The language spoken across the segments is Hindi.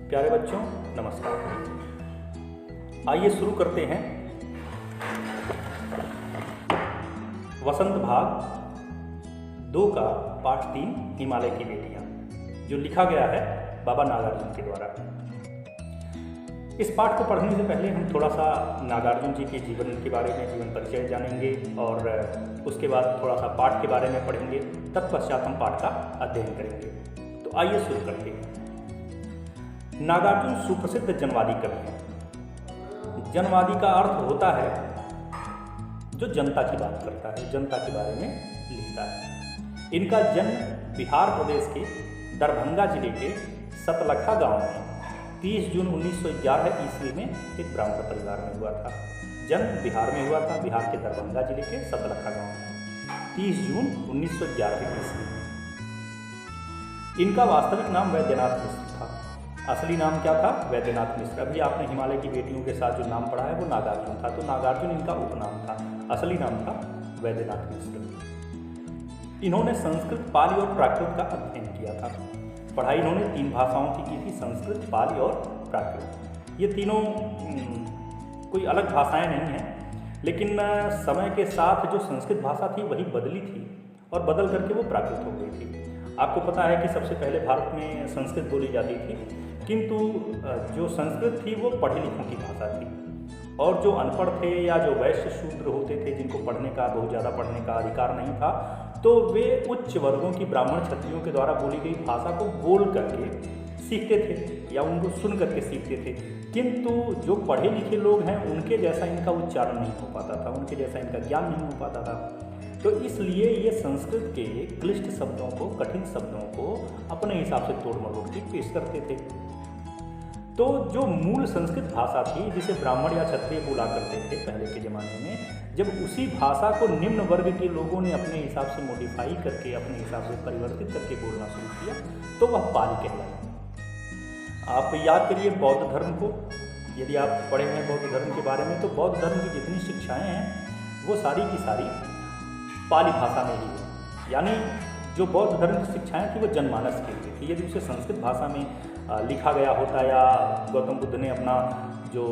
प्यारे बच्चों नमस्कार। आइए शुरू करते हैं वसंत भाग 2 का पाठ 3 हिमालय की बेटियां, जो लिखा गया है बाबा नागार्जुन के द्वारा। इस पाठ को पढ़ने से पहले हम थोड़ा सा नागार्जुन जी के जीवन के बारे में, जीवन परिचय जानेंगे और उसके बाद थोड़ा सा पाठ के बारे में पढ़ेंगे। तत्पश्चात हम पाठ का अध्ययन करेंगे। तो आइए शुरू करते हैं। नागार्जुन सुप्रसिद्ध जनवादी कवि हैं। जनवादी का अर्थ होता है जो जनता की बात करता है, जनता के बारे में लिखता है। इनका जन्म बिहार प्रदेश के दरभंगा जिले के सतलखा गांव में 30 जून 1911 ईस्वी में एक ब्राह्मण परिवार में हुआ था। जन्म बिहार में हुआ था, बिहार के दरभंगा जिले के सतलखा गांव में 30 जून 1911 ईस्वी में। इनका वास्तविक नाम वैद्यनाथ मिश्र था। असली नाम क्या था? वैद्यनाथ मिश्र। अभी आपने हिमालय की बेटियों के साथ जो नाम पढ़ा है वो नागार्जुन था, तो नागार्जुन इनका उपनाम था। असली नाम था वैद्यनाथ मिश्र। इन्होंने संस्कृत, पाली और प्राकृत का अध्ययन किया था। पढ़ाई इन्होंने 3 भाषाओं की थी, संस्कृत, पाली और प्राकृत। ये तीनों कोई अलग भाषाएं नहीं हैं, लेकिन समय के साथ जो संस्कृत भाषा थी वही बदली थी और बदल करके वो प्राकृत हो गई थी। आपको पता है कि सबसे पहले भारत में संस्कृत बोली जाती थी, किंतु जो संस्कृत थी वो पढ़े लिखों की भाषा थी, और जो अनपढ़ थे या जो वैश्य शूद्र होते थे, जिनको पढ़ने का, बहुत ज़्यादा पढ़ने का अधिकार नहीं था, तो वे उच्च वर्गों की ब्राह्मण क्षत्रियों के द्वारा बोली गई भाषा को बोल करके सीखते थे या उनको सुन करके सीखते थे। किंतु जो पढ़े लिखे लोग हैं उनके जैसा इनका उच्चारण नहीं हो पाता था, उनके जैसा इनका ज्ञान नहीं हो पाता था। तो इसलिए ये संस्कृत के क्लिष्ट शब्दों को, कठिन शब्दों को अपने हिसाब से तोड़ मरोड़ के पेश करते थे। तो जो मूल संस्कृत भाषा थी, जिसे ब्राह्मण या क्षत्रिय बोला करते थे पहले के ज़माने में, जब उसी भाषा को निम्न वर्ग के लोगों ने अपने हिसाब से मॉडिफाई करके, अपने हिसाब से परिवर्तित करके बोलना शुरू किया, तो वह पाली कहलाई। आप याद करिए बौद्ध धर्म को। यदि आप पढ़े हैं बौद्ध धर्म के बारे में, तो बौद्ध धर्म की जितनी शिक्षाएँ हैं वो सारी की सारी पाली भाषा में ही है। यानी जो बौद्ध धर्म की शिक्षाएँ थी वो जनमानस के लिए थी। यदि उसे संस्कृत भाषा में लिखा गया होता या गौतम बुद्ध ने अपना जो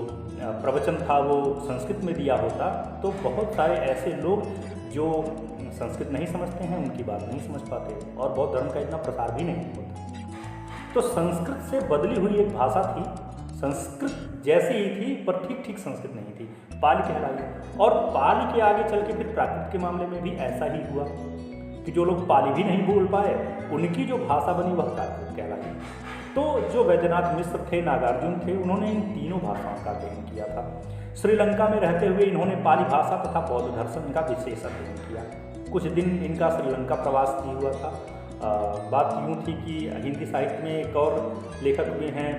प्रवचन था वो संस्कृत में दिया होता, तो बहुत सारे ऐसे लोग जो संस्कृत नहीं समझते हैं उनकी बात नहीं समझ पाते और बौद्ध धर्म का इतना प्रसार भी नहीं होता। तो संस्कृत से बदली हुई एक भाषा थी, संस्कृत जैसी ही थी पर ठीक संस्कृत नहीं थी, पाली कहलाई। और पाली के आगे चल के फिर प्राकृत के मामले में भी ऐसा ही हुआ कि जो लोग पाली भी नहीं बोल पाए, उनकी जो भाषा बनी वह प्राकृत कहलाई। तो जो वैद्यनाथ मिश्र थे, नागार्जुन थे, उन्होंने इन तीनों भाषाओं का अध्ययन किया था। श्रीलंका में रहते हुए इन्होंने पाली भाषा तथा बौद्ध दर्शन का विशेष अध्ययन किया। कुछ दिन इनका श्रीलंका प्रवास भी हुआ था। बात यूँ थी कि हिंदी साहित्य में एक और लेखक हुए हैं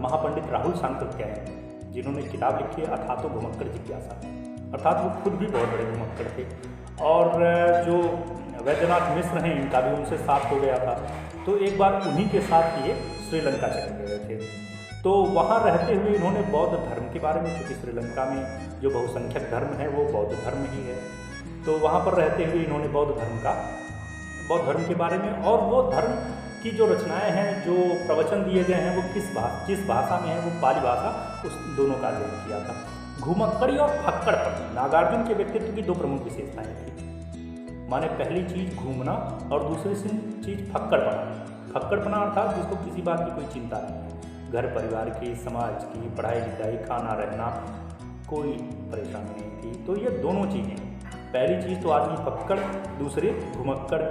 महापंडित राहुल सांकृत्यायन, जिन्होंने किताब लिखी है अथातो भूमक्कड़ जिज्ञासा, अर्थात वो खुद भी बहुत बड़े भूमक्कड़ थे। और जो वैद्यनाथ मिश्र हैं, इनका भी उनसे साथ हो गया था। तो एक बार उन्हीं के साथ ये श्रीलंका चले गए थे। तो वहाँ रहते हुए इन्होंने बौद्ध धर्म के बारे में, चूँकि श्रीलंका में जो बहुसंख्यक धर्म है वो बौद्ध धर्म ही है, तो वहाँ पर रहते हुए इन्होंने बौद्ध धर्म के बारे में और वो धर्म की जो रचनाएं हैं, जो प्रवचन दिए गए हैं, वो किस भाषा में है, वो पाली भाषा, उस दोनों का अध्ययन किया था। घुमक्कड़ी और फक्कड़पन नागार्जुन के व्यक्तित्व की 2 प्रमुख विशेषताएं थी। माने पहली चीज़ घूमना और दूसरी चीज़ फक्कड़पना। फक्कड़पना अर्थात जिसको किसी बात की कोई चिंता नहीं है, घर परिवार की, समाज की, पढ़ाई लिखाई, खाना रहना, कोई परेशानी नहीं थी। तो ये दोनों चीज़ें, पहली चीज़ तो आदमी फक्कड़, दूसरे घुमक्कड़।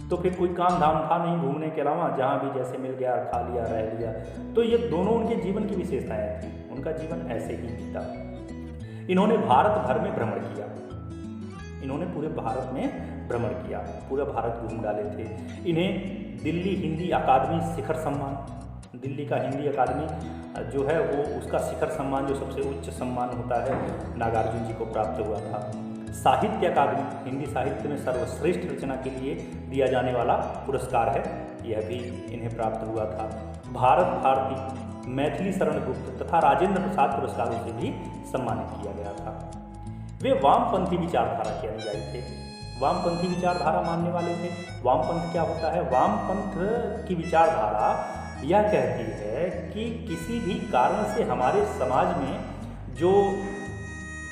तो फिर कोई काम धाम था नहीं घूमने के अलावा, जहाँ भी जैसे मिल गया खा लिया, रह लिया। तो ये दोनों उनके जीवन की विशेषताएं थी। उनका जीवन ऐसे ही बीता। इन्होंने भारत भर में भ्रमण किया। इन्होंने पूरे भारत में भ्रमण किया, पूरा भारत घूम डाले थे। इन्हें दिल्ली हिंदी अकादमी शिखर सम्मान, दिल्ली का हिंदी अकादमी जो है वो उसका शिखर सम्मान, जो सबसे उच्च सम्मान होता है, नागार्जुन जी को प्राप्त हुआ था। साहित्य अकादमी, हिंदी साहित्य में सर्वश्रेष्ठ रचना के लिए दिया जाने वाला पुरस्कार है, यह भी इन्हें प्राप्त हुआ था। भारत भारती, मैथिली शरण गुप्त तथा राजेंद्र प्रसाद पुरस्कारों से भी सम्मानित किया गया था। वे वामपंथी विचारधारा के अनुयायी थे। वामपंथी विचारधारा मानने वाले थे। वामपंथ क्या होता है? वामपंथ की विचारधारा यह कहती है कि किसी भी कारण से हमारे समाज में जो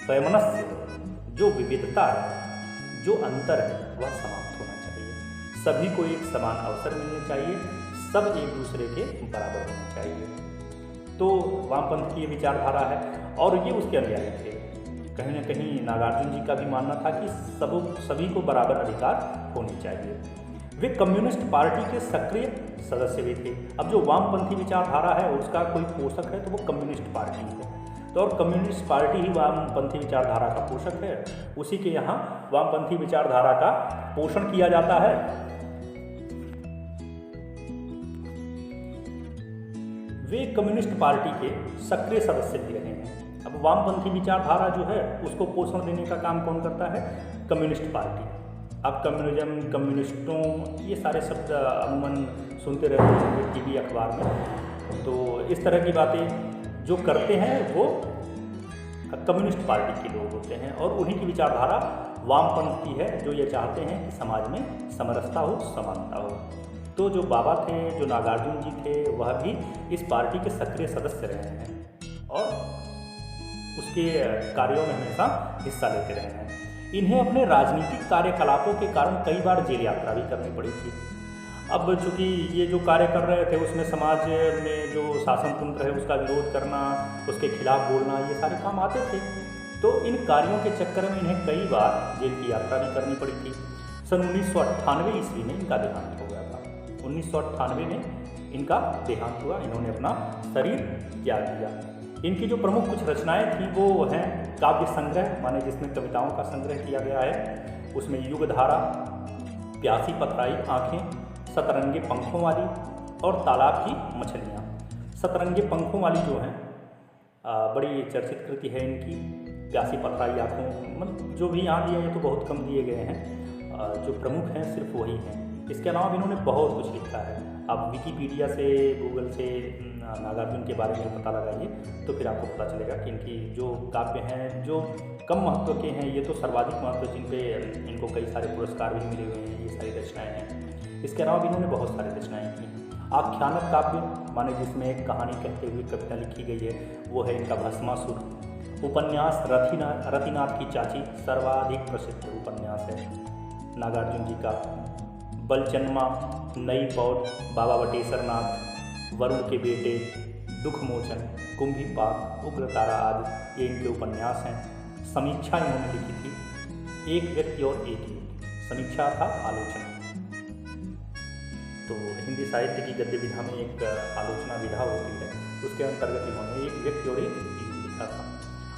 वैमनस्य, जो विविधता है, जो अंतर है, वह समाप्त होना चाहिए। सभी को एक समान अवसर मिलने चाहिए, सब एक दूसरे के बराबर होने चाहिए। तो वामपंथ की ये विचारधारा है और ये उसके अनुयायी थे। कहीं न कहीं नागार्जुन जी का भी मानना था कि सभी को बराबर अधिकार होने चाहिए। वे कम्युनिस्ट पार्टी के सक्रिय सदस्य भी थे। अब जो वामपंथी विचारधारा है उसका कोई पोषक है तो वो कम्युनिस्ट पार्टी है, तो और कम्युनिस्ट पार्टी ही वामपंथी विचारधारा का पोषक है। उसी के यहाँ वामपंथी विचारधारा का पोषण किया जाता है। वे कम्युनिस्ट पार्टी के सक्रिय सदस्य भी रहे हैं। अब वामपंथी विचारधारा जो है उसको पोषण देने का काम कौन करता है? Communist party. अब कम्युनिज्म, कम्युनिस्टों, ये सारे शब्द अमूमन सुनते रहते हैं टीवी अखबार में। तो इस तरह की बातें जो करते हैं वो कम्युनिस्ट पार्टी के लोग होते हैं और उन्हीं की विचारधारा वामपंथी है, जो ये चाहते हैं कि समाज में समरसता हो, समानता हो। तो जो बाबा थे, जो नागार्जुन जी थे, वह भी इस पार्टी के सक्रिय सदस्य रहे हैं और उसके कार्यों में हमेशा हिस्सा लेते रहे हैं। इन्हें अपने राजनीतिक कार्यकलापों के कारण कई बार जेल यात्रा भी करनी पड़ी थी। अब चूँकि ये जो कार्य कर रहे थे उसमें समाज में जो शासन तंत्र है उसका विरोध करना, उसके खिलाफ बोलना, ये सारे काम आते थे। तो इन कार्यों के चक्कर में इन्हें कई बार जेल की यात्रा भी करनी पड़ी थी। सन 1998 ईस्वी में इनका देहांत हो गया था। 1998 में इनका देहांत हुआ, इन्होंने अपना शरीर त्याग दिया। इनकी जो प्रमुख कुछ रचनाएं थी वो हैं काव्य संग्रह, माने जिसमें कविताओं का संग्रह किया गया है। उसमें युगधारा, प्यासी पथराई आँखें, सतरंगे पंखों वाली और तालाब की मछलियाँ। सतरंगे पंखों वाली जो हैं बड़ी चर्चित कृति है इनकी। प्यासी पथराई आँखों, मतलब जो भी यहाँ दिए हैं तो बहुत कम दिए गए हैं, जो प्रमुख हैं सिर्फ वही हैं। इसके अलावा भी इन्होंने बहुत कुछ लिखा है। आप विकिपीडिया से, गूगल से नागार्जुन के बारे में पता लगाइए तो फिर आपको पता चलेगा कि इनकी जो काव्य हैं जो कम महत्व के हैं, ये तो सर्वाधिक महत्व जिन पे इनको कई सारे पुरस्कार भी मिले हुए हैं, ये सारी रचनाएँ हैं। इसके अलावा भी इन्होंने बहुत सारी रचनाएँ की। आख्यानक काव्य, माने जिसमें एक कहानी कहते हुए कविता लिखी गई है, वो है इनका भस्मासुर। उपन्यास रतिनाथ की चाची सर्वाधिक प्रसिद्ध उपन्यास है नागार्जुन जी का। बलचन्मा, नई पौध, बाबा बटेश्वर नाथ, वरुण के बेटे, दुखमोचन, कुंभीपाक, उग्रतारा आदि ये इनके उपन्यास हैं। समीक्षा इन्होंने लिखी थी, एक व्यक्ति और एक युग। समीक्षा था आलोचना। तो हिंदी साहित्य की गद्य विधा में एक आलोचना विधा होती है, उसके अंतर्गत इन्होंने एक व्यक्ति और एक युग लिखा था।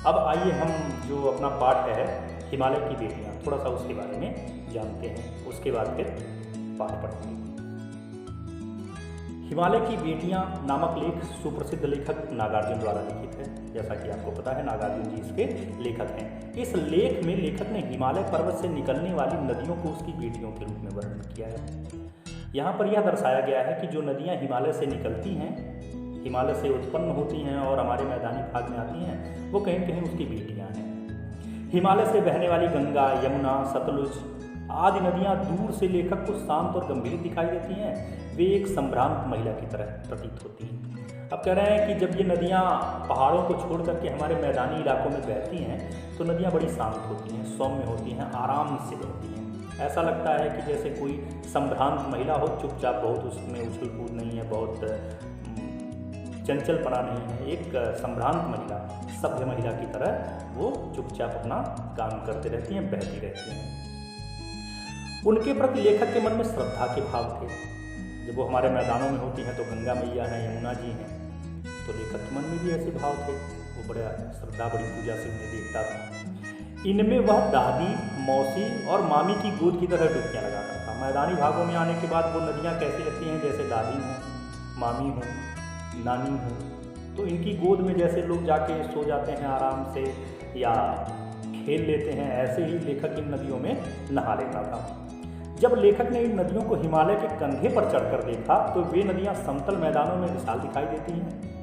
अब आइए हम जो अपना पाठ है हिमालय की बेटियाँ, थोड़ा सा उसके बारे में जानते हैं, उसके बाद फिर पाठ पढ़ते हैं। हिमालय की बेटियां नामक लेख सुप्रसिद्ध लेखक नागार्जुन द्वारा लिखित है। जैसा कि आपको पता है नागार्जुन जी इसके लेखक हैं। इस लेख में लेखक ने हिमालय पर्वत से निकलने वाली नदियों को उसकी बेटियों के रूप में वर्णन किया है। यहाँ पर यह दर्शाया गया है कि जो नदियाँ हिमालय से निकलती हैं, हिमालय से उत्पन्न होती हैं और हमारे मैदानी भाग में आती हैं, वो कहीं कहीं उसकी बेटियाँ हैं। हिमालय से बहने वाली गंगा, यमुना, सतलुज आदि नदियाँ दूर से लेखक को शांत और गंभीर दिखाई देती हैं। वे एक संभ्रांत महिला की तरह प्रतीत होती हैं। अब कह रहे हैं कि जब ये नदियाँ पहाड़ों को छोड़ करके हमारे मैदानी इलाकों में बहती हैं तो नदियाँ बड़ी शांत होती हैं, सौम्य होती हैं, आराम से बहती हैं। ऐसा लगता है कि जैसे कोई संभ्रांत महिला हो, चुपचाप, बहुत उसमें उछल कूद नहीं है, बहुत चंचलपना नहीं है। एक संभ्रांत महिला, सभ्य महिला की तरह वो चुपचाप अपना काम करते रहती हैं, बहती रहती हैं। उनके प्रति लेखक के मन में श्रद्धा के भाव थे। जब वो हमारे मैदानों में होती हैं तो गंगा मैया हैं, यमुना जी हैं, तो लेखक के मन में भी ऐसे भाव थे। वो बड़ा श्रद्धा, बड़ी पूजा से उन्हें देखता था। इनमें वह दादी, मौसी और मामी की गोद की तरह डुबकियाँ लगाता था। मैदानी भागों में आने के बाद वो नदियाँ कैसी लगती हैं, जैसे दादी हों, मामी हों, नानी हों। तो इनकी गोद में जैसे लोग जाके सो जाते हैं आराम से या खेल लेते हैं, ऐसे ही लेखक इन नदियों में नहा लेता था। जब लेखक ने इन नदियों को हिमालय के कंधे पर चढ़कर देखा तो वे नदियां समतल मैदानों में विशाल दिखाई देती हैं।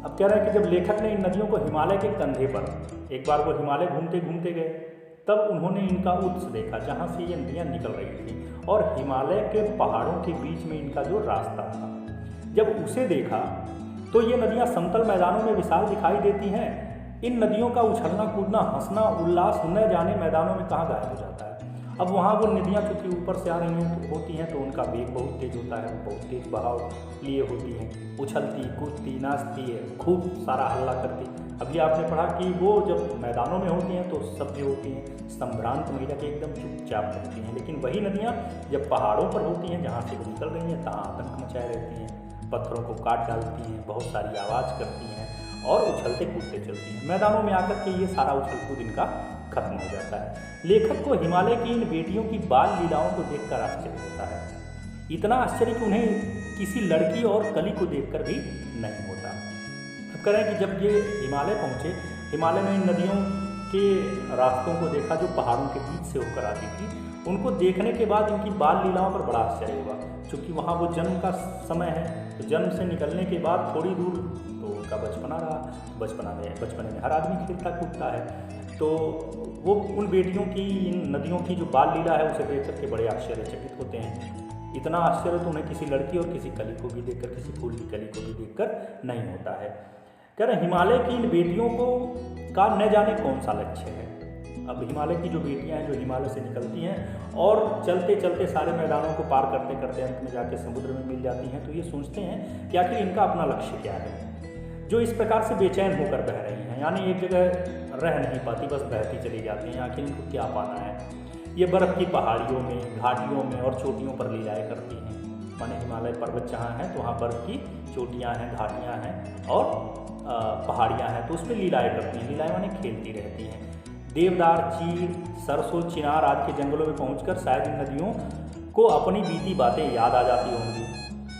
अब कह रहे हैं कि जब लेखक ने इन नदियों को हिमालय के कंधे पर, एक बार वो हिमालय घूमते घूमते गए तब उन्होंने इनका उत्स देखा जहाँ से ये नदियाँ निकल रही थी, और हिमालय के पहाड़ों के बीच में इनका जो रास्ता था, जब उसे देखा तो ये नदियाँ समतल मैदानों में विशाल दिखाई देती हैं। इन नदियों का उछलना कूदना, हंसना उल्लास न जाने मैदानों में कहाँ गायब हो जाता है। अब वहाँ वो नदियाँ चूँकि ऊपर से आ रही होती हैं तो उनका वेग बहुत तेज होता है, बहुत तेज बहाव लिए होती हैं, उछलती कूदती नाचती है, खूब सारा हल्ला करती। अभी आपने पढ़ा कि वो जब मैदानों में होती हैं तो सभ्य होती हैं, संभ्रांत महिला के एकदम चुपचाप रहती हैं, लेकिन वही नदियाँ जब पहाड़ों पर होती हैं जहाँ से वो निकल रही हैं तहाँ आतंक मचाए रहती हैं, पत्थरों को काट डालती हैं, बहुत सारी आवाज़ करती हैं और उछलते कूदते चलती हैं। मैदानों में आकर के ये सारा उछल कूद इनका खत्म हो जाता है। लेखक को हिमालय की इन बेटियों की बाल लीलाओं को देखकर आश्चर्य होता है, इतना आश्चर्य कि उन्हें किसी लड़की और कली को देखकर भी नहीं होता। अब कह रहे हैं कि जब ये हिमालय पहुँचे, हिमालय में इन नदियों के रास्तों को देखा जो पहाड़ों के बीच से होकर आती थी। उनको देखने के बाद इनकी बाल लीलाओं पर बड़ा आश्चर्य हुआ, क्योंकि वहाँ वो जन्म का समय है, तो जन्म से निकलने के बाद थोड़ी दूर तो उनका बचपना रहा। बचपने में हर आदमी खेलता कूदता है, तो वो उन बेटियों की, इन नदियों की जो बाल लीला है उसे देख करके बड़े आश्चर्यचकित होते हैं। इतना आश्चर्य तो उन्हें किसी लड़की और किसी कली को भी देखकर, किसी फूल की कली को भी देखकर नहीं होता है। कह रहे हिमालय की इन बेटियों को का न जाने कौन सा लक्ष्य है। अब हिमालय की जो बेटियां हैं जो हिमालय से निकलती हैं और चलते चलते सारे मैदानों को पार करते करते अंत में जाके समुद्र में मिल जाती हैं, तो ये सोचते हैं कि आखिर इनका अपना लक्ष्य क्या है, जो इस प्रकार से बेचैन होकर बह रही हैं, यानी एक जगह रह नहीं पाती, बस बहती चली जाती हैं। आखिर इनको क्या पाना है। ये बर्फ़ की पहाड़ियों में, घाटियों में और चोटियों पर लीलाएँ करती हैं। माने हिमालय पर्वत जहाँ हैं तो वहाँ बर्फ़ की चोटियाँ हैं, घाटियाँ हैं और पहाड़ियाँ हैं, तो उसमें लीलाएँ करती हैं। लीलाएँ माने खेलती रहती हैं। देवदार, चीड़, सरसों, चिनार आदि के जंगलों में पहुंचकर शायद इन नदियों को अपनी बीती बातें याद आ जाती होंगी।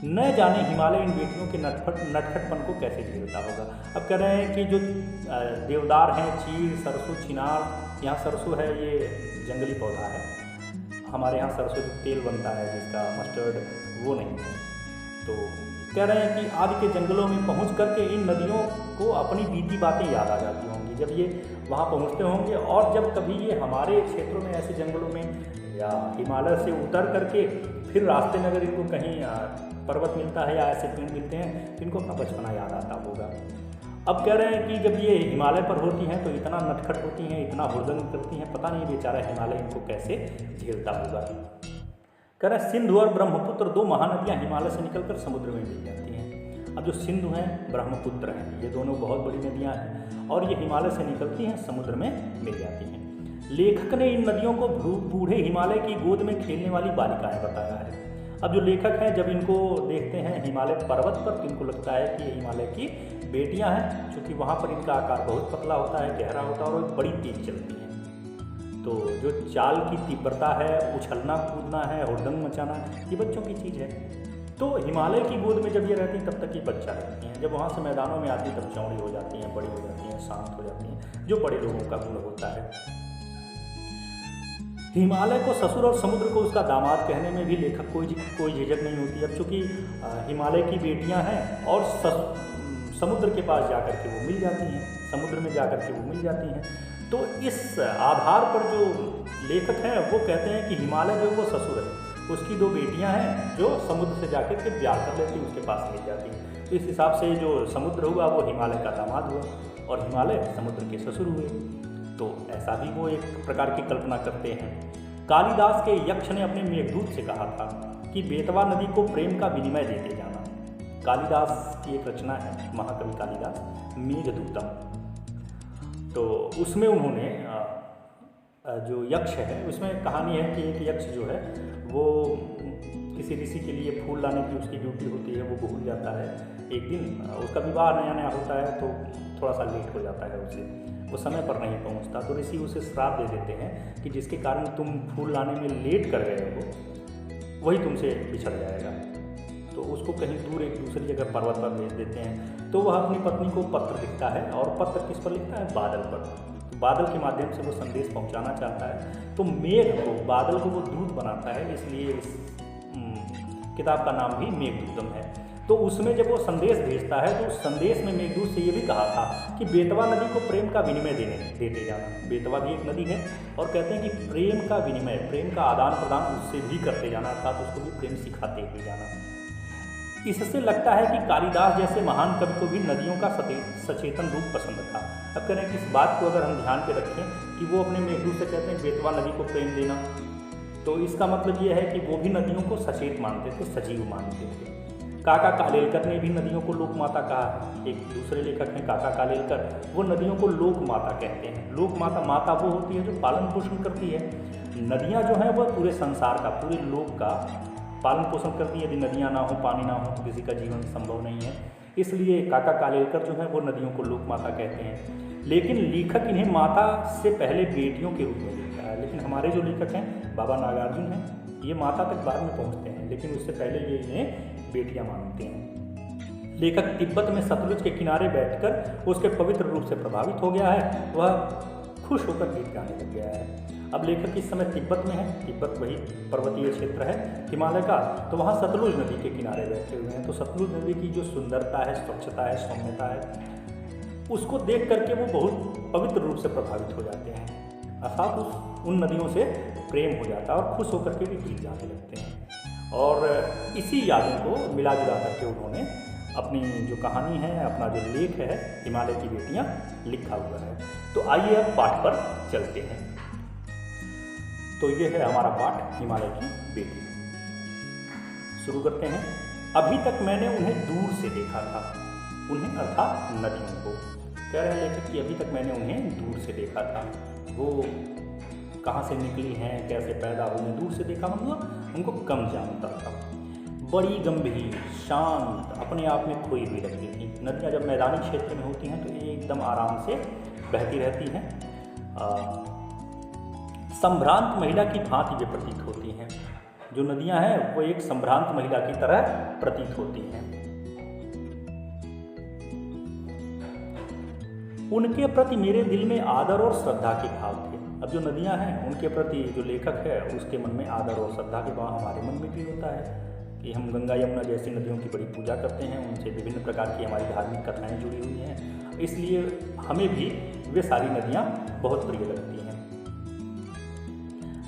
न जाने हिमालय इन बेटियों के नटखटपन को कैसे झेलता होगा। अब कह रहे हैं कि जो देवदार हैं, चीड़, सरसों, चिनार, यहाँ सरसों है ये जंगली पौधा है, हमारे यहाँ सरसों जो तेल बनता है जिसका मस्टर्ड, वो नहीं है। तो कह रहे हैं कि आदि के जंगलों में पहुँच करके इन नदियों को अपनी बीती बातें याद आ जाती होंगी जब ये वहाँ पहुँचते होंगे। और जब कभी ये हमारे क्षेत्रों में ऐसे जंगलों में या हिमालय से उतर करके फिर रास्ते में अगर इनको कहीं पर्वत मिलता है या ऐसे पेड़ मिलते हैं तो इनको अपना बचपना याद आता होगा। अब कह रहे हैं कि जब ये हिमालय पर होती हैं तो इतना नटखट होती हैं, इतना हुड़दंग करती हैं, पता नहीं बेचारा हिमालय इनको कैसे झेलता होगा। कह रहे हैं सिंधु और ब्रह्मपुत्र दो महानदियाँ हिमालय से निकलकर समुद्र में मिल जाती हैं। अब जो सिंधु हैं, ब्रह्मपुत्र हैं, ये दोनों बहुत बड़ी नदियाँ हैं और ये हिमालय से निकलती हैं, समुद्र में मिल जाती हैं। लेखक ने इन नदियों को बूढ़े हिमालय की गोद में खेलने वाली बालिकाएं बताया है। अब जो लेखक हैं जब इनको देखते हैं हिमालय पर्वत पर तो इनको लगता है कि ये हिमालय की बेटियां हैं, क्योंकि वहाँ पर इनका आकार बहुत पतला होता है, गहरा होता है और बड़ी तेज चलती हैं। तो जो चाल की तीव्रता है, उछलना कूदना है, हुड़दंग मचाना, ये बच्चों की चीज़ है। तो हिमालय की गोद में जब ये रहती तब तक ये बच्चा रहती हैं, जब वहाँ से मैदानों में आती तब चौड़ी हो जाती हैं, बड़ी हो जाती हैं, शांत हो जाती हैं, जो बड़े लोगों का गुण होता है। हिमालय को ससुर और समुद्र को उसका दामाद कहने में भी लेखक कोई झिझक नहीं होती। अब चूँकि हिमालय की बेटियां हैं और समुद्र के पास जाकर के वो मिल जाती हैं, समुद्र में जाकर के वो मिल जाती हैं, तो इस आधार पर जो लेखक हैं वो कहते हैं कि हिमालय जो वो ससुर है, उसकी दो बेटियां हैं जो समुद्र से जाकर के प्यार कर लेती, उसके पास मिल जाती हैं। तो इस हिसाब से जो समुद्र हुआ वो हिमालय का दामाद हुआ और हिमालय समुद्र के ससुर हुए। तो ऐसा भी वो एक प्रकार की कल्पना करते हैं। कालिदास के यक्ष ने अपने मेघदूत से कहा था कि बेतवा नदी को प्रेम का विनिमय देते जाना। कालिदास की एक रचना है, महाकवि कालिदास, मेघदूतम। तो उसमें उन्होंने जो यक्ष है उसमें कहानी है कि एक यक्ष जो है वो किसी ऋषि के लिए फूल लाने की उसकी ड्यूटी होती है, वो भूल जाता है। एक दिन उसका विवाह नया नया होता है तो थोड़ा सा लेट हो जाता है, उसे वो समय पर नहीं पहुंचता। तो ऋषि उसे श्राप दे देते हैं कि जिसके कारण तुम फूल लाने में लेट कर गए हो वही तुमसे बिछड़ जाएगा। तो उसको कहीं दूर एक दूसरी जगह पर्वत पर भेज देते हैं। तो वह अपनी पत्नी को पत्र लिखता है और पत्र किस पर लिखता है? बादल पर। तो बादल के माध्यम से वो संदेश पहुंचाना चाहता है। तो मेघ को, बादल को वो दूत बनाता है, इसलिए इस किताब का नाम भी मेघदूतम है। तो उसमें जब वो संदेश भेजता है तो उस संदेश में मेघदूत से ये भी कहा था कि बेतवा नदी को प्रेम का विनिमय देते जाना। बेतवा भी एक नदी है और कहते हैं कि प्रेम का विनिमय, प्रेम का आदान प्रदान उससे भी करते जाना, अर्थात उसको भी प्रेम सिखाते हुए जाना। इससे लगता है कि कालिदास जैसे महान कवि को भी नदियों का सचेतन रूप पसंद था। अब कह रहे हैं कि इस बात को अगर हम ध्यान पे रखें कि वो अपने मेघदूत से कहते हैं बेतवा नदी को प्रेम देना, तो इसका मतलब ये है कि वो भी नदियों को सचेत मानते थे, सजीव मानते थे। काका कालेलकर ने भी नदियों को लोक माता कहा है। एक दूसरे लेखक हैं काका कालेलकर, वो नदियों को लोक माता कहते हैं। लोक माता, माता वो होती है जो पालन पोषण करती है। नदियाँ जो हैं वह पूरे संसार का, पूरे लोक का पालन पोषण करती है। यदि नदियाँ ना हो, पानी ना हो तो किसी का जीवन संभव नहीं है। इसलिए काका कालेलकर जो है वो नदियों को लोक माता कहते हैं। लेकिन लेखक इन्हें माता से पहले बेटियों के रूप में लिखता है। लेकिन हमारे जो लेखक हैं बाबा नागार्जुन हैं, ये माता तक बाद में पहुँचते हैं, लेकिन उससे पहले ये इन्हें बेटियां मानते हैं। लेखक तिब्बत में सतलुज के किनारे बैठकर उसके पवित्र रूप से प्रभावित हो गया है। वह खुश होकर गीत गाने लग गया है। अब लेखक इस समय तिब्बत में है। तिब्बत वही पर्वतीय क्षेत्र है हिमालय का, तो वहाँ सतलुज नदी के किनारे बैठे हुए हैं। तो सतलुज नदी की जो सुंदरता है, स्वच्छता है, सौम्यता है, उसको देख करके वो बहुत पवित्र रूप से प्रभावित हो जाते हैं, अर्थात उन नदियों से प्रेम हो जाता है और खुश होकर के भी गीत गाने लगते हैं। और इसी यादों को मिला जुला करके उन्होंने अपनी जो कहानी है, अपना जो लेख है हिमालय की बेटियां, लिखा हुआ है। तो आइए अब पाठ पर चलते हैं। तो ये है हमारा पाठ हिमालय की बेटी। शुरू करते हैं। अभी तक मैंने उन्हें दूर से देखा था, उन्हें अर्थात नदियों को। कह रहे हैं लेखक कि अभी तक मैंने उन्हें दूर से देखा था। वो कहाँ से निकली हैं, कैसे पैदा हुई हैं, दूर से देखा मतलब उनको कम जानता था। बड़ी गंभीर, शांत, अपने आप में खोई हुई लगती थी। नदियाँ जब मैदानी क्षेत्र में होती हैं तो एकदम आराम से बहती रहती हैं। संभ्रांत महिला की भांति वे प्रतीत होती हैं। जो नदियाँ हैं वो एक संभ्रांत महिला की तरह प्रतीत होती हैं। उनके प्रति मेरे दिल में आदर और श्रद्धा के भाव थे। अब जो नदियाँ हैं उनके प्रति जो लेखक है उसके मन में आदर और श्रद्धा के भाव हमारे मन में भी होता है कि हम गंगा यमुना जैसी नदियों की बड़ी पूजा करते हैं, उनसे विभिन्न प्रकार की हमारी धार्मिक कथाएं जुड़ी हुई हैं, इसलिए हमें भी वे सारी नदियाँ बहुत प्रिय लगती हैं।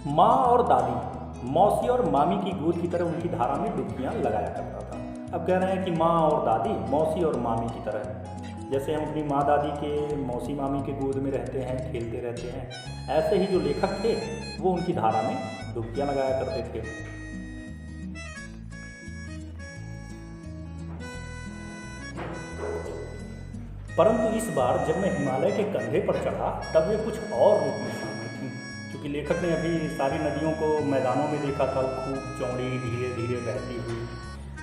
माँ और दादी, मौसी और मामी की गोद की तरह उनकी धारा में डुबकियाँ लगाया करता था। अब कह रहे हैं कि माँ और दादी मौसी और मामी की तरह, जैसे हम अपनी माँ दादी के, मौसी मामी के गोद में रहते हैं, खेलते रहते हैं, ऐसे ही जो लेखक थे वो उनकी धारा में डुबकियाँ लगाया करते थे। परंतु इस बार जब मैं हिमालय के कंधे पर चढ़ा तब वे कुछ और रूप में सामने थी। क्योंकि लेखक ने अभी सारी नदियों को मैदानों में देखा था, खूब चौड़ी धीरे धीरे बहती हुई,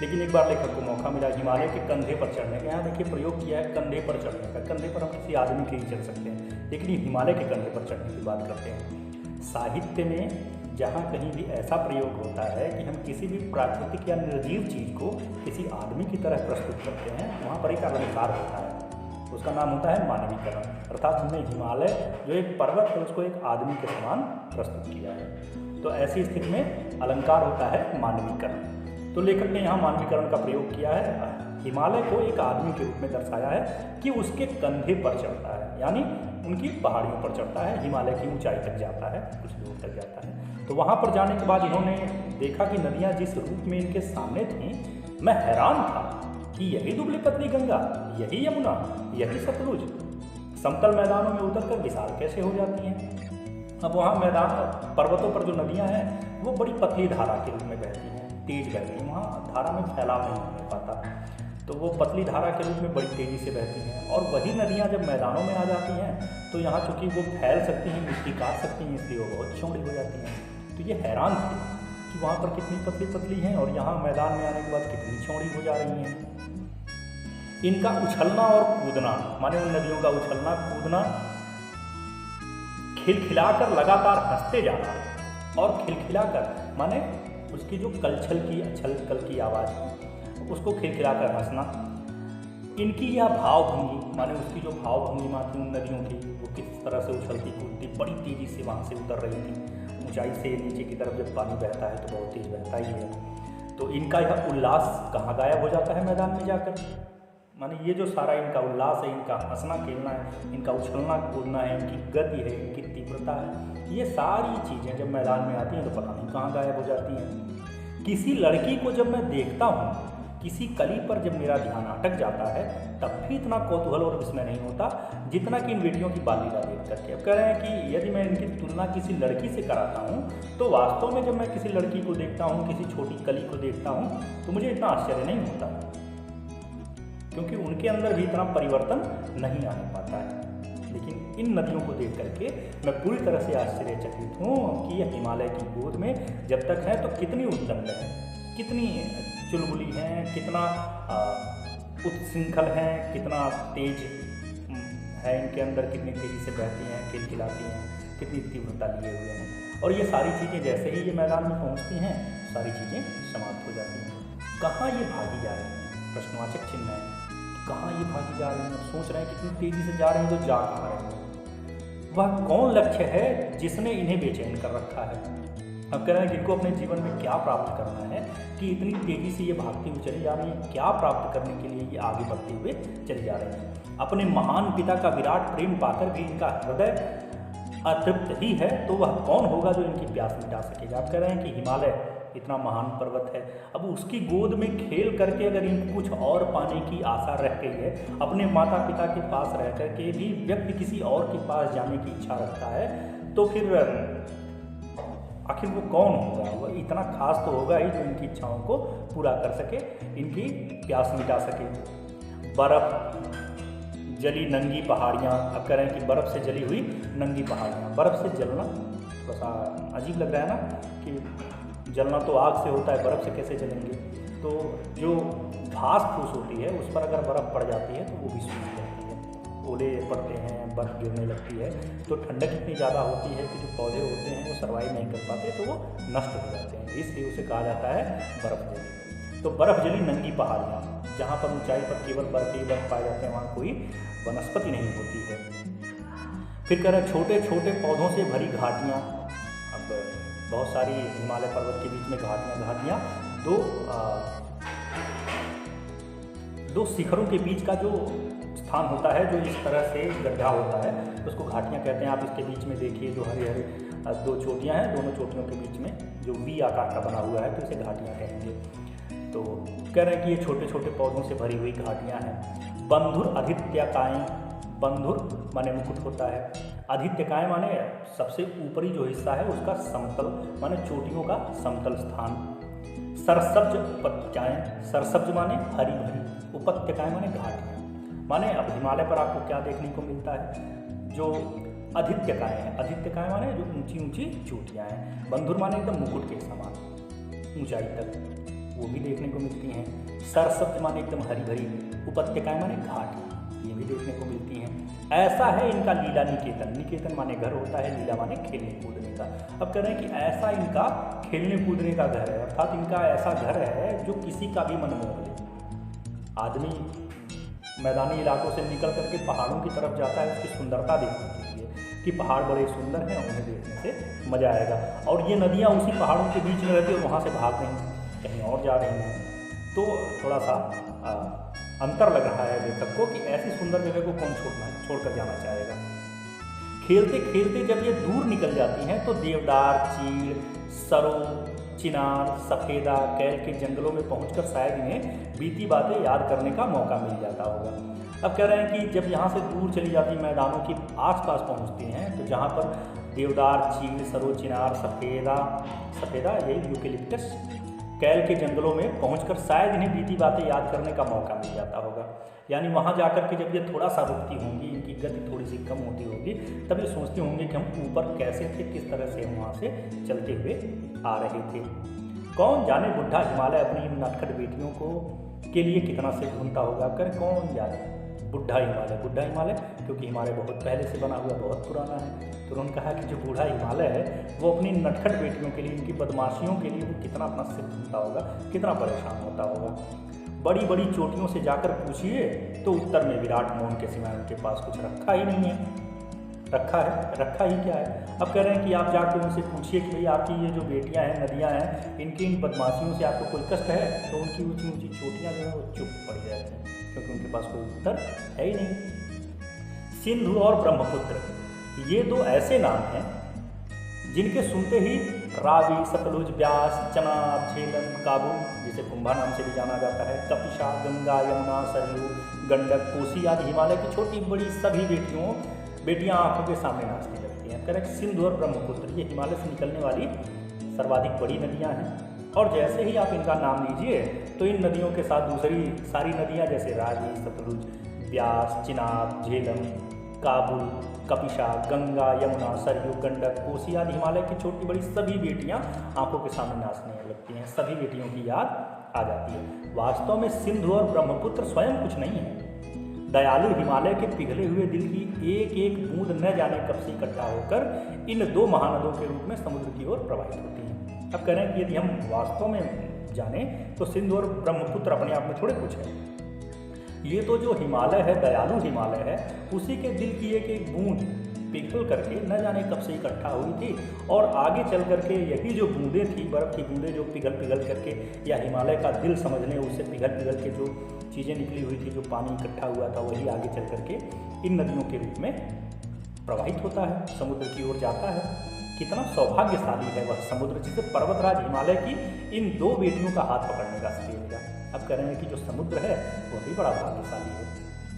लेकिन एक बार लेखक को मौका मिला हिमालय के कंधे पर चढ़ने का। यहाँ देखिए प्रयोग किया है कंधे पर चढ़ने का। कंधे पर हम किसी आदमी के ही चढ़ सकते हैं, लेकिन ये हिमालय के कंधे पर चढ़ने की बात करते हैं। साहित्य में जहाँ कहीं भी ऐसा प्रयोग होता है कि हम किसी भी प्राकृतिक या निर्जीव चीज़ को किसी आदमी की तरह प्रस्तुत करते हैं, वहाँ पर एक अलंकार होता है, उसका नाम होता है मानवीकरण। अर्थात हमने हिमालय जो एक पर्वत है उसको एक आदमी के समान प्रस्तुत किया है। तो ऐसी स्थिति में अलंकार होता है मानवीकरण। तो लेखक ने यहाँ मानवीकरण का प्रयोग किया है। हिमालय को एक आदमी के रूप में दर्शाया है कि उसके कंधे पर चढ़ता है, यानी उनकी पहाड़ियों पर चढ़ता है, हिमालय की ऊंचाई तक जाता है, कुछ दूर तक जाता है। तो वहाँ पर जाने के बाद इन्होंने देखा कि नदियाँ जिस रूप में इनके सामने थीं, मैं हैरान था कि यही दुबली पतली गंगा, यही यमुना, यही सतलुज समतल मैदानों में उतरकर विशाल कैसे हो जाती हैं। अब वहाँ मैदान पर्वतों पर जो नदियाँ हैं वो बड़ी पतली धारा के रूप में बहती हैं, तेज बहती हैं, वहाँ धारा में फैलाव नहीं हो पाता, तो वो पतली धारा के रूप में बड़ी तेज़ी से बहती हैं। और वही नदियाँ जब मैदानों में आ जाती हैं तो यहाँ चूँकि वो फैल सकती हैं, मिट्टी काट सकती हैं, इसलिए वो बहुत चौड़ी हो जाती हैं। तो ये हैरान थे कि वहाँ पर कितनी पतली पतली हैं और यहाँ मैदान में आने के बाद कितनी चौड़ी हो जा रही हैं। इनका उछलना और कूदना, माने उन नदियों का उछलना कूदना, खिलखिलाकर लगातार हंसते जाना, और खिलखिलाकर माने उसकी जो कलछल की छल की आवाज़, उसको खिलखिलाकर हंसना। इनकी यह भावभंगी, माने उसकी जो भावभंगिमा थी उन नदियों की, वो किस तरह से उछलती कूदती, बड़ी तेज़ी से वहाँ से उतर रही थी। ऊंचाई से नीचे की तरफ जब पानी बहता है तो बहुत तेज़ बहता ही है। तो इनका यह उल्लास कहाँ गायब हो जाता है मैदान में जाकर। माने ये जो सारा इनका उल्लास है, इनका हंसना खेलना है, इनका उछलना कूदना है, इनकी गति है, इनकी तीव्रता है, ये सारी चीज़ें जब मैदान में आती हैं तो पता नहीं कहाँ गायब हो जाती हैं। किसी लड़की को जब मैं देखता हूँ, किसी कली पर जब मेरा ध्यान अटक जाता है, तब भी इतना कौतूहल और विस्मय नहीं होता जितना कि इन बेटियों की बाल लीला देख करके। अब कह रहे हैं कि यदि मैं इनकी तुलना किसी लड़की से कराता हूँ तो वास्तव में जब मैं किसी लड़की को देखता हूँ, किसी छोटी कली को देखता हूँ, तो मुझे इतना आश्चर्य नहीं होता, क्योंकि उनके अंदर भी इतना परिवर्तन नहीं आने पाता है। लेकिन इन नदियों को देख करके मैं पूरी तरह से आश्चर्यचकित हूँ कि यह हिमालय की गोद में जब तक है तो कितनी उद्दंड है, कितनी चुलबुली हैं, कितना उत्शृंखल हैं, कितना तेज है इनके अंदर, कितनी तेज़ी से बहती हैं, खिलखिलाती हैं, कितनी तीव्रता लिए हुए हैं। और ये सारी चीज़ें जैसे ही ये मैदान में पहुँचती हैं, सारी चीज़ें समाप्त हो जाती हैं। कहाँ ये भागी जा रही हैं, प्रश्नवाचक चिन्ह है, कहाँ ये भागी जा रही हैं। सोच रहे हैं कितनी तेज़ी से जा रहे हैं, तो जा कहाँ रहे हैं। वह कौन लक्ष्य है जिसने इन्हें बेचैन कर रखा है। अब कह रहे हैं कि इनको अपने जीवन में क्या प्राप्त करना है कि इतनी तेज़ी से ये भागती हुई चली जा रही है, क्या प्राप्त करने के लिए ये आगे बढ़ते हुए चली जा रही है। अपने महान पिता का विराट प्रेम पाकर भी इनका हृदय अतृप्त ही है, तो वह कौन होगा जो इनकी प्यास मिटा सकेगा। आप कह रहे हैं कि हिमालय इतना महान पर्वत है, अब उसकी गोद में खेल करके अगर इनको कुछ और पाने की आशा रह गई है, अपने माता पिता के पास रह करके भी व्यक्ति किसी और के पास जाने की इच्छा रखता है, तो फिर आखिर वो कौन होगा। वह इतना खास तो होगा ही जो इनकी इच्छाओं को पूरा कर सके, इनकी प्यास मिटा सके। बर्फ़ जली नंगी पहाड़ियाँ। अब कह रहे हैं कि बर्फ़ से जली हुई नंगी पहाड़ियाँ। बर्फ़ से जलना थोड़ा सा अजीब लग रहा है ना, कि जलना तो आग से होता है, बर्फ़ से कैसे जलेंगे। तो जो घास फूस होती है उस पर अगर बर्फ़ पड़ जाती है तो वो भी सूख जाती है, ओले पड़ते हैं, बर्फ़ गिरने लगती है, तो ठंडक इतनी ज़्यादा होती है कि जो पौधे होते हैं वो सर्वाइव नहीं कर पाते, तो वो नष्ट हो जाते हैं। इसलिए उसे कहा जाता है बर्फ़ जली। तो बर्फ़ जली नंगी पहाड़ियाँ, जहाँ पर ऊंचाई पर केवल बर्फ ही बर्फ पाए जाते हैं, वहाँ कोई वनस्पति नहीं होती है। फिर कह रहे छोटे छोटे पौधों से भरी घाटियाँ। अब बहुत सारी हिमालय पर्वत के बीच में घाटियाँ दो शिखरों के बीच का जो स्थान होता है, जो इस तरह से गड्ढा होता है, उसको घाटियाँ कहते हैं। आप इसके बीच में देखिए जो हरी हरी दो चोटियाँ हैं, दोनों चोटियों के बीच में जो वी आकार का बना हुआ है, तो इसे घाटियाँ कहेंगे। तो कह रहे हैं कि ये छोटे छोटे पौधों से भरी हुई घाटियाँ हैं। बंधुर आदित्यकाएँ। बंधुर माने मुकुट होता है, आदित्यकाएँ माने सबसे ऊपरी जो हिस्सा है उसका समतल, माने चोटियों का समतल स्थान। सरसब्ज उपत्यकाएँ। सरसब्ज माने हरी भरी, उपत्यकाएँ माने घाटियाँ। माने अब हिमालय पर आपको क्या देखने को मिलता है, जो आदित्यकाएँ हैं। आदित्यकाएँ माने जो ऊंची ऊंची चोटियाँ हैं। बंधुर माने एकदम मुकुट के समान ऊंचाई तक, वो भी देखने को मिलती हैं। सरसब्ज माने एकदम हरी भरी, उपत्यकाएँ माने घाट, ये भी देखने को मिलती हैं। ऐसा है इनका लीला निकेतन। निकेतन माने घर होता है, लीला माने खेलने कूदने का। अब कह रहे हैं कि ऐसा इनका खेलने कूदने का घर है, अर्थात इनका ऐसा घर है जो किसी का भी मन मोह ले। आदमी मैदानी इलाकों से निकल करके पहाड़ों की तरफ जाता है उसकी सुंदरता देखने के लिए, कि पहाड़ बड़े सुंदर हैं, उन्हें देखने से मज़ा आएगा। और ये नदियाँ उसी पहाड़ों के बीच में रहती है, वहाँ से भाग रही हैं, कहीं और जा रही हैं, तो थोड़ा सा अंतर लग रहा है लेखक को कि ऐसी सुंदर जगह को कौन छोड़कर जाना चाहेगा। खेलते खेलते जब ये दूर निकल जाती हैं तो देवदार, चीड़, सरो, चिनार, सफ़ेदा, कैल के जंगलों में पहुंचकर शायद इन्हें बीती बातें याद करने का मौका मिल जाता होगा। अब कह रहे हैं कि जब यहाँ से दूर चली जाती मैदानों के आसपास पहुँचती हैं, तो जहाँ पर देवदार, चीड़, सरो, चिनार, सफ़ेदा यही यूकेलिप्टस, कैल के जंगलों में पहुंचकर शायद इन्हें बीती बातें याद करने का मौका मिल जाता होगा। यानी वहाँ जाकर के जब ये थोड़ा सा रुकती होंगी, इनकी गति थोड़ी सी कम होती होगी, तब ये सोचती होंगी कि हम ऊपर कैसे थे, किस तरह से हम वहाँ से चलते हुए आ रहे थे। कौन जाने बुढ़ा हिमालय अपनी इन नटखट बेटियों को के लिए कितना से ढूंढता होगा। कर कौन जाने बुढ़ा हिमालय क्योंकि हिमालय बहुत पहले से बना हुआ, बहुत पुराना है। तो उन्होंने कहा कि जो बूढ़ा हिमालय है वो अपनी नटखट बेटियों के लिए, इनकी बदमाशियों के लिए वो कितना अपना सिर ढूंढता होगा, कितना परेशान होता होगा। बड़ी बड़ी चोटियों से जाकर पूछिए तो उत्तर में विराट मोहन के सिवाय उनके पास कुछ रखा ही नहीं है। रखा ही क्या है। अब कह रहे हैं कि आप जाकर उनसे पूछिए कि भाई आपकी ये जो बेटियां हैं, नदियां हैं, इनकी इन बदमाशियों से आपको कोई कष्ट है? तो उनकी ऊंची ऊंची चोटियां जो है वो चुप पड़ जाती हैं, क्योंकि उनके पास कोई उत्तर है ही नहीं। सिंधु और ब्रह्मपुत्र, ये दो ऐसे नाम हैं जिनके सुनते ही रावी, सतलुज, ब्यास, चनाब, झेलम, काबुल, जिसे कुंभा नाम से भी जाना जाता है, कपिशा, गंगा, यमुना, सरयू, गंडक, कोसी आदि हिमालय की छोटी बड़ी सभी बेटियां आंखों के सामने नाचने लगती हैं। करेक्ट, सिंधु और ब्रह्मपुत्र ये हिमालय से निकलने वाली सर्वाधिक बड़ी नदियां हैं। और जैसे ही आप इनका नाम लीजिए तो इन नदियों के साथ दूसरी सारी नदियां जैसे रावी, सतलुज, ब्यास, चिनाब, झेलम, काबुल, कपिशा, गंगा, यमुना, सरयू, गंडक, कोसी आदि हिमालय की छोटी बड़ी सभी बेटियां आंखों के सामने नाचने लगती हैं। सभी बेटियों की याद आ जाती है। वास्तव में सिंधु और ब्रह्मपुत्र स्वयं कुछ नहीं है। दयालु हिमालय के पिघले हुए दिल की एक एक बूंद न जाने कब से इकट्ठा होकर इन दो महानदों के रूप में समुद्र की ओर प्रवाहित होती हैं। अब कह रहे हैं कि यदि हम वास्तव में जाने तो सिंधु और ब्रह्मपुत्र अपने आप में थोड़े कुछ है। ये तो जो हिमालय है, दयालु हिमालय है, उसी के दिल की एक एक बूंद पिघल करके न जाने कब से इकट्ठा हुई थी, और आगे चल करके यही जो बूंदें थी, बर्फ़ की बूंदें जो पिघल करके, या हिमालय का दिल समझ लें, उससे पिघल के जो चीज़ें निकली हुई थी, जो पानी इकट्ठा हुआ था, वही आगे चल करके इन नदियों के रूप में प्रवाहित होता है, समुद्र की ओर जाता है। कितना सौभाग्यशाली है वह समुद्र जिसे पर्वतराज हिमालय की इन दो बेटियों का हाथ पकड़ने का श्रेय मिला। अब कह रहे हैं कि जो समुद्र है वह भी बड़ा भाग्यशाली है,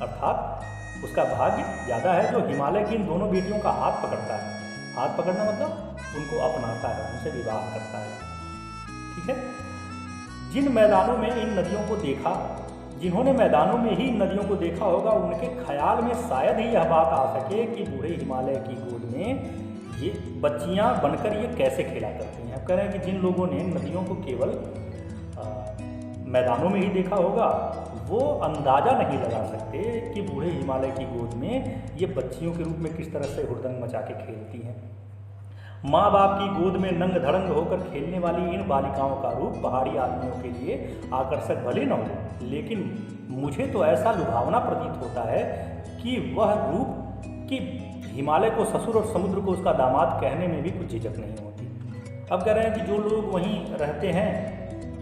अर्थात उसका भाग्य ज़्यादा है जो हिमालय की इन दोनों बेटियों का हाथ पकड़ता है। हाथ पकड़ना मतलब उनको अपनाता है, उनसे विवाह करता है। ठीक है। जिन मैदानों में इन नदियों को देखा, जिन्होंने मैदानों में ही इन नदियों को देखा होगा, उनके ख्याल में शायद ही यह बात आ सके कि बूढ़े हिमालय की गोद में ये बच्चियां बनकर ये कैसे खेला करती हैं। अब कह रहे हैं कि जिन लोगों ने नदियों को केवल मैदानों में ही देखा होगा, वो अंदाज़ा नहीं लगा सकते कि बूढ़े हिमालय की गोद में ये बच्चियों के रूप में किस तरह से हुड़दंग मचा के खेलती हैं। माँ बाप की गोद में नंग धड़ंग होकर खेलने वाली इन बालिकाओं का रूप पहाड़ी आदमियों के लिए आकर्षक भले न हो, लेकिन मुझे तो ऐसा लुभावना प्रतीत होता है कि वह रूप कि हिमालय को ससुर और समुद्र को उसका दामाद कहने में भी कुछ झिझक नहीं होती। अब कह रहे हैं कि जो लोग वहीं रहते हैं,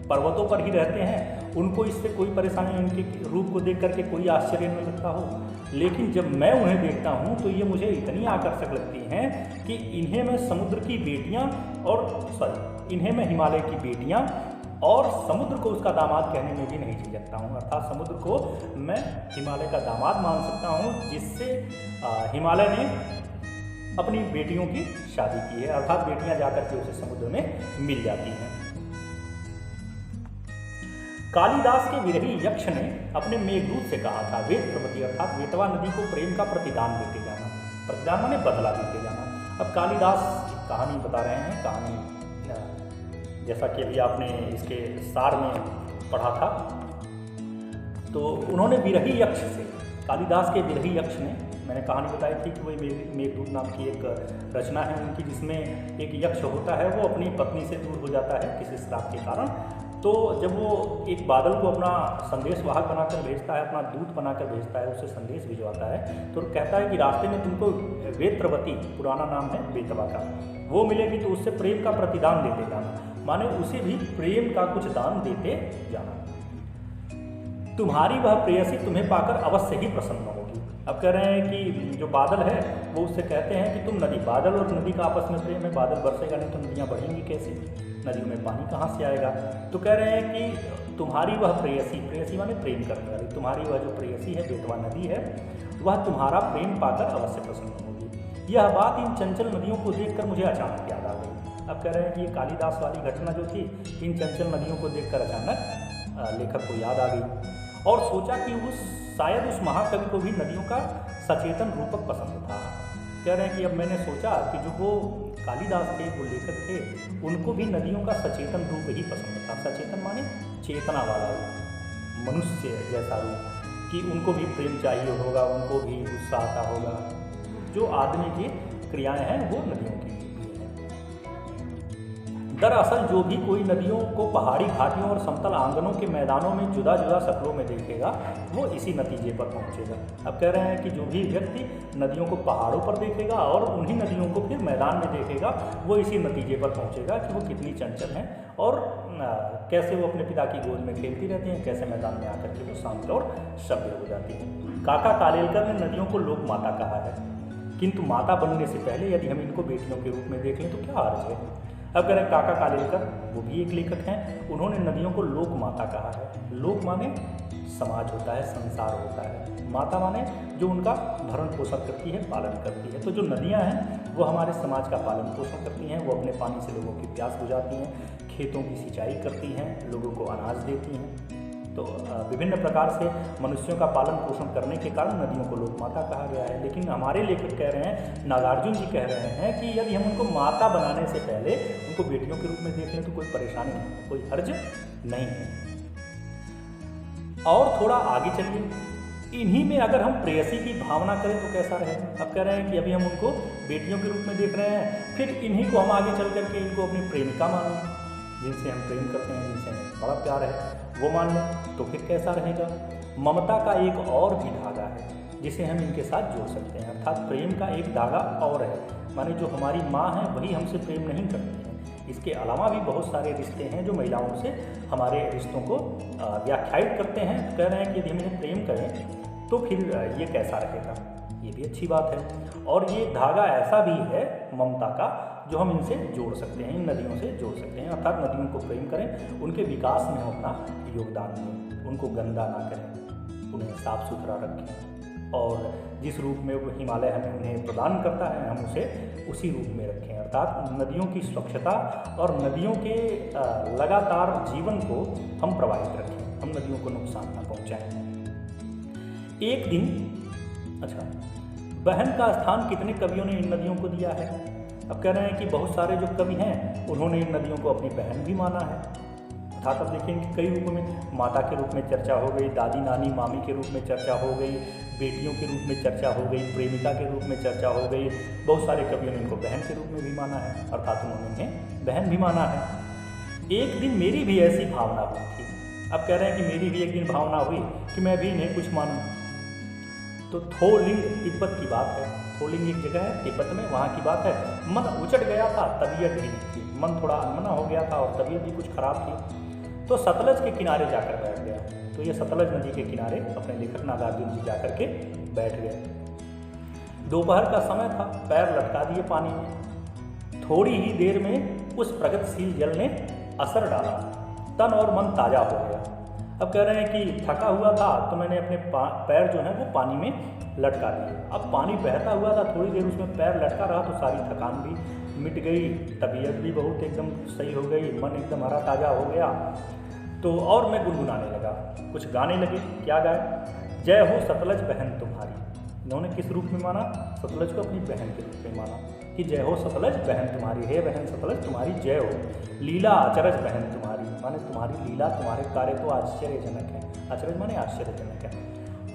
पर्वतों पर ही रहते हैं, उनको इससे कोई परेशानी, उनके रूप को देख करके कोई आश्चर्य नहीं लगता हो, लेकिन जब मैं उन्हें देखता हूँ तो ये मुझे इतनी आकर्षक लगती हैं कि इन्हें मैं समुद्र की बेटियाँ इन्हें मैं हिमालय की बेटियाँ और समुद्र को उसका दामाद कहने में भी नहीं झिझकता हूँ। अर्थात समुद्र को मैं हिमालय का दामाद मान सकता हूँ, जिससे हिमालय ने अपनी बेटियों की शादी की है, अर्थात बेटियाँ जाकर के उसे समुद्र में मिल जाती हैं। कालिदास के विरही यक्ष ने अपने मेघदूत से कहा था, वेत्रवती अर्थात वेतवा नदी को प्रेम का प्रतिदान देते जाना। प्रतिदान माने बदला देते जाना। अब कालिदास कहानी बता रहे हैं, कहानी जैसा कि अभी आपने इसके सार में पढ़ा था, तो उन्होंने विरही यक्ष से, कालिदास के विरही यक्ष ने, मैंने कहानी बताई थी कि वही मेघदूत नाम की एक रचना है उनकी, जिसमें एक यक्ष होता है, वो अपनी पत्नी से दूर हो जाता है किसी श्राप के कारण। तो जब वो एक बादल को अपना संदेश वाहक बनाकर भेजता है, अपना दूत बनाकर भेजता है, उसे संदेश भिजवाता है, तो कहता है कि रास्ते में तुमको वेत्रवती, पुराना नाम है बेतवा का, वो मिलेगी तो उससे प्रेम का प्रतिदान देते जाना, माने उसे भी प्रेम का कुछ दान देते जाना। तुम्हारी वह प्रेयसी तुम्हें पाकर अवश्य ही प्रसन्न होगी। अब कह रहे हैं कि जो बादल है वो उससे कहते हैं कि तुम नदी, बादल और नदी का आपस में प्रेम है, बादल बरसेगा नहीं तो नदियाँ बढ़ेंगी कैसे, नदियों में पानी कहाँ से आएगा। तो कह रहे हैं कि तुम्हारी वह प्रेयसी, प्रेयसी माने प्रेम करने वाली, तुम्हारी वह जो प्रेयसी है, बेतवा नदी है, वह तुम्हारा प्रेम पाकर अवश्य प्रसन्न होगी। यह बात इन चंचल नदियों को देखकर मुझे अचानक याद आ गई। अब कह रहे हैं कि ये कालिदास वाली घटना जो थी, इन चंचल नदियों को देखकर अचानक लेखक को याद आ गई, और सोचा कि शायद उस महाकवि को भी नदियों का सचेतन रूपक पसंद था। कह रहे हैं कि अब मैंने सोचा कि जो वो कालिदास थे, वो लेखक थे, उनको भी नदियों का सचेतन रूप ही पसंद था। सचेतन माने चेतना वाला रूप, मनुष्य जैसा रूप, कि उनको भी प्रेम चाहिए होगा, उनको भी गुस्सा आता होगा। जो आदमी की क्रियाएं हैं वो नदियों की। दरअसल जो भी कोई नदियों को पहाड़ी घाटियों और समतल आंगनों के मैदानों में जुदा जुदा शक्लों में देखेगा वो इसी नतीजे पर पहुंचेगा। अब कह रहे हैं कि जो भी व्यक्ति नदियों को पहाड़ों पर देखेगा और उन्हीं नदियों को फिर मैदान में देखेगा वो इसी नतीजे पर पहुंचेगा कि वो कितनी चंचल हैं और कैसे वो अपने पिता की गोद में खेलती रहती हैं, कैसे मैदान में आकर के वो शांत और सभ्य हो जाती हैं। काका कालेलकर ने नदियों को लोक माता कहा है, किंतु माता बनने से पहले यदि हम इनको बेटियों के रूप में देख लें तो क्या अर्थ है। अब कह रहे हैं काका कालेलकर, वो भी एक लेखक हैं, उन्होंने नदियों को लोक माता कहा है। लोक माने समाज होता है, संसार होता है, माता माने जो उनका भरण पोषण करती है, पालन करती है। तो जो नदियाँ हैं वो हमारे समाज का पालन पोषण करती हैं, वो अपने पानी से लोगों की प्यास बुझाती हैं, खेतों की सिंचाई करती हैं, लोगों को अनाज देती हैं। तो विभिन्न प्रकार से मनुष्यों का पालन पोषण करने के कारण नदियों को लोक माता कहा गया है। लेकिन हमारे लेखक कह रहे हैं, नागार्जुन जी कह रहे हैं कि यदि हम उनको माता बनाने से पहले उनको बेटियों के रूप में देख लें तो कोई परेशानी नहीं, कोई हर्ज नहीं है। और थोड़ा आगे चलिए, इन्हीं में अगर हम प्रेयसी की भावना करें तो कैसा रहेगा। अब कह रहे हैं कि अभी हम उनको बेटियों के रूप में देख रहे हैं, फिर इन्हीं को हम आगे चल करके इनको अपनी प्रेमिका मानें, जिनसे हम प्रेम करते हैं, जिनसे हमें बड़ा प्यार है, वो मान लें तो फिर कैसा रहेगा। ममता का एक और भी धागा है जिसे हम इनके साथ जोड़ सकते हैं, अर्थात प्रेम का एक धागा और है, माने जो हमारी माँ है वही हमसे प्रेम नहीं करती हैं। इसके अलावा भी बहुत सारे रिश्ते हैं जो महिलाओं से हमारे रिश्तों को व्याख्यायित करते हैं। कह रहे हैं कि यदि हम इन्हें प्रेम करें तो फिर ये कैसा रहेगा, ये भी अच्छी बात है। और ये धागा ऐसा भी है ममता का जो हम इनसे जोड़ सकते हैं, इन नदियों से जोड़ सकते हैं, अर्थात नदियों को प्रेम करें, उनके विकास में हम अपना योगदान दें, उनको गंदा ना करें, उन्हें साफ सुथरा रखें और जिस रूप में वो हिमालय हमें उन्हें प्रदान करता है हम उसे उसी रूप में रखें। अर्थात नदियों की स्वच्छता और नदियों के लगातार जीवन को हम प्रभावित रखें, हम नदियों को नुकसान ना पहुँचाएँ। एक दिन बहन का स्थान कितने कवियों ने इन नदियों को दिया है। अब कह रहे हैं कि बहुत सारे जो कवि हैं उन्होंने इन नदियों को अपनी बहन भी माना है। अर्थात अब देखें कि कई रूपों में माता के रूप में चर्चा हो गई, दादी नानी मामी के रूप में चर्चा हो गई, बेटियों के रूप में चर्चा हो गई, प्रेमिका के रूप में चर्चा हो गई। बहुत सारे कवियों ने इनको बहन के रूप में भी माना है, अर्थात उन्होंने इन्हें बहन भी माना है। एक दिन मेरी भी ऐसी भावना हुई थी। अब कह रहे हैं कि मेरी भी एक दिन भावना हुई कि मैं भी इन्हें कुछ मानूं। तो थोलिंग तिब्बत की बात है, थोलिंग एक जगह है तिब्बत में, वहाँ की बात है। मन उचट गया था, तबीयत ठीक थी, मन थोड़ा अनमना हो गया था और तबीयत भी कुछ खराब थी, तो सतलज के किनारे जाकर बैठ गया। तो ये सतलज नदी के किनारे अपने लेखक नागार्जुन जी जाकर के बैठ गए। दोपहर का समय था, पैर लटका दिए पानी में। थोड़ी ही देर में उस प्रगतिशील जल ने असर डाला, तन और मन ताज़ा हो गया। अब कह रहे हैं कि थका हुआ था तो मैंने अपने पैर जो हैं वो पानी में लटका दिए। अब पानी बहता हुआ था, थोड़ी देर उसमें पैर लटका रहा तो सारी थकान भी मिट गई, तबीयत भी बहुत एकदम सही हो गई, मन एकदम हरा ताज़ा हो गया। तो और मैं गुनगुनाने लगा, कुछ गाने लगे। क्या गाए? जय हो सतलज बहन तुम्हारी। इन्होंने किस रूप में माना? सतलज को अपनी बहन के रूप में माना कि जय हो सतलज बहन तुम्हारी, हे बहन सतलज तुम्हारी जय हो। लीला अचरज बहन तुम्हारी, माने तुम्हारी लीला तुम्हारे कार्य तो आश्चर्यजनक है। अचरज माने आश्चर्यजनक है।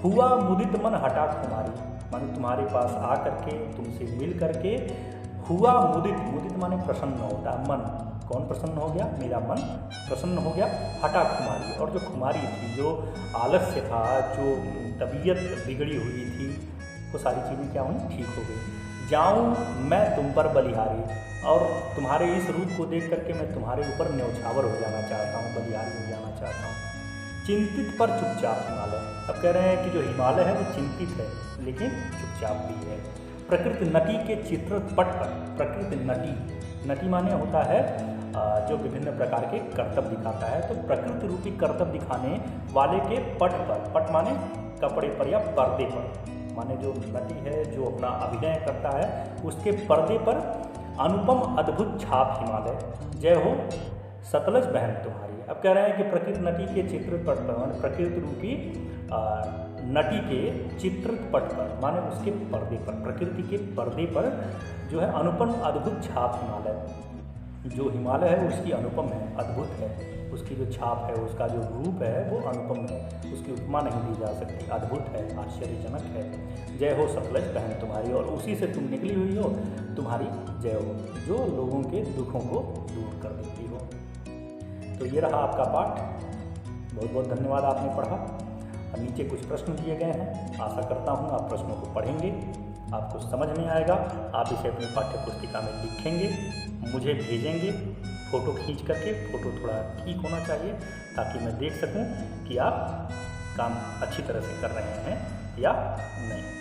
हुआ मुदित मन हटा तुम्हारी, माने तुम्हारे पास आ करके तुमसे मिल करके हुआ मुदित, मुदित माने प्रसन्न होता है मन। कौन प्रसन्न हो गया? मेरा मन प्रसन्न हो गया। हटा खुमारी, और जो खुमारी थी, जो आलस्य था, जो तबीयत बिगड़ी हुई थी, वो सारी चीज़ें क्या हुई? ठीक हो गई। जाऊँ मैं तुम पर बलिहारी, और तुम्हारे इस रूप को देख करके मैं तुम्हारे ऊपर न्यौछावर हो जाना चाहता हूँ, बलिहारी हो जाना चाहता हूँ। चिंतित पर चुपचाप हिमालय। अब कह रहे हैं कि जो हिमालय है वो चिंतित है लेकिन चुपचाप भी है। प्रकृति नटी के चित्रपट पर, प्रकृति नटी, नटी माने होता है जो विभिन्न प्रकार के कर्तव्य दिखाता है। तो प्रकृति रूपी कर्तव्य दिखाने वाले के पट पर, पट माने कपड़े पर या पर्दे पर, माने जो नटी है जो अपना अभिनय करता है उसके पर्दे पर अनुपम अद्भुत छाप हिमालय। जय हो सतलज बहन तुम्हारी। अब कह रहे हैं कि प्रकृति नटी के चित्रपट पर, प्रकृति रूपी नटी के चित्रपट पर माने उसके पर्दे पर, प्रकृति के पर्दे पर जो है अनुपम अद्भुत छाप हिमालय। जो हिमालय है उसकी अनुपम है, अद्भुत है, उसकी जो छाप है, उसका जो रूप है वो अनुपम है, उसकी उपमा नहीं दी जा सकती, अद्भुत है, आश्चर्यजनक है। जय हो सतलज बहन तुम्हारी, और उसी से तुम निकली हुई हो, तुम्हारी जय हो, जो लोगों के दुखों को दूर कर देती हो। तो ये रहा आपका पाठ। बहुत बहुत धन्यवाद, आपने पढ़ा। नीचे कुछ प्रश्न दिए गए हैं, आशा करता हूँ आप प्रश्नों को पढ़ेंगे, आपको समझ में आएगा, आप इसे अपनी पाठ्य पुस्तिका में लिखेंगे, मुझे भेजेंगे फ़ोटो खींच करके। फ़ोटो थोड़ा ठीक होना चाहिए ताकि मैं देख सकूं कि आप काम अच्छी तरह से कर रहे हैं या नहीं।